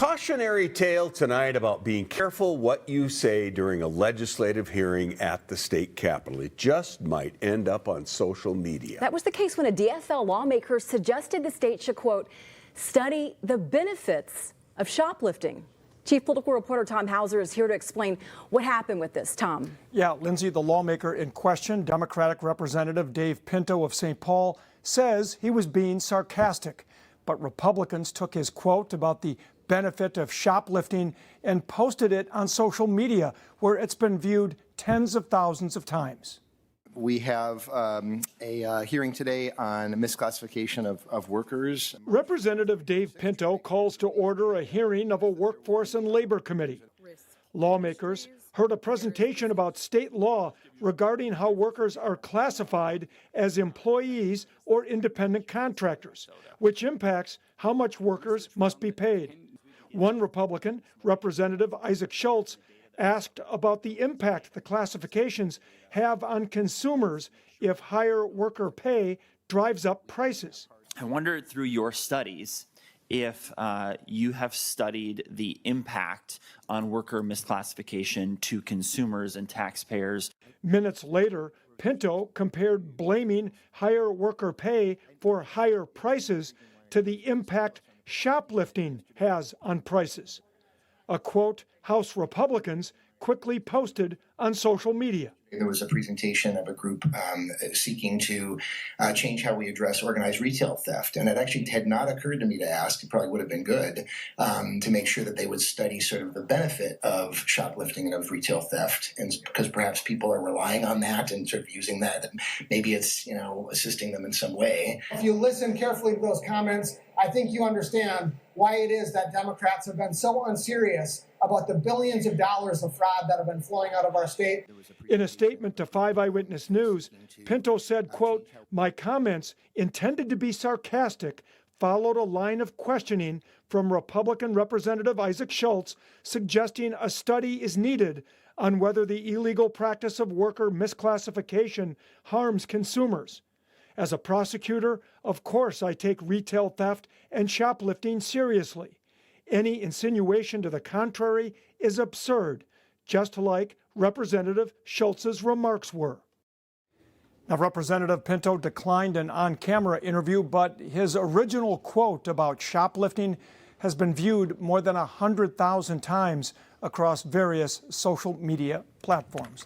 cautionary tale tonight about being careful what you say during a legislative hearing at the state capitol. It just might end up on social media. That was the case when a DFL lawmaker suggested the state should, quote, study the benefits of shoplifting. Chief Political Reporter Tom Hauser is here to explain what happened with this. Tom. Yeah, Lindsay, the lawmaker in question, Democratic Representative Dave Pinto of St. Paul, says he was being sarcastic. But Republicans took his quote about the benefit of shoplifting and posted it on social media, where it's been viewed tens of thousands of times. We have a hearing today on misclassification of workers. Representative Dave Pinto calls to order a hearing of a Workforce and Labor Committee. Lawmakers heard a presentation about state law regarding how workers are classified as employees or independent contractors, which impacts how much workers must be paid. One Republican, Representative Isaac Schultz, asked about the impact the classifications have on consumers if higher worker pay drives up prices. I wonder, through your studies, if you have studied the impact on worker misclassification to consumers and taxpayers. Minutes later, Pinto compared blaming higher worker pay for higher prices to the impact shoplifting has on prices. A quote House Republicans quickly posted on social media. There was a presentation of a group seeking to change how we address organized retail theft. And it actually had not occurred to me to ask, it probably would have been good, to make sure that they would study sort of the benefit of shoplifting and of retail theft. And because perhaps people are relying on that and sort of using that, and maybe it's, assisting them in some way. If you listen carefully to those comments, I think you understand why it is that Democrats have been so unserious about the billions of dollars of fraud that have been flowing out of our state. In a statement to 5 Eyewitness News, Pinto said, quote, "My comments intended to be sarcastic followed a line of questioning from Republican Representative Isaac Schultz suggesting a study is needed on whether the illegal practice of worker misclassification harms consumers. As a prosecutor, of course I take retail theft and shoplifting seriously. Any insinuation to the contrary is absurd, just like Representative Schultz's remarks were." Now, Representative Pinto declined an on-camera interview, but his original quote about shoplifting has been viewed more than 100,000 times across various social media platforms.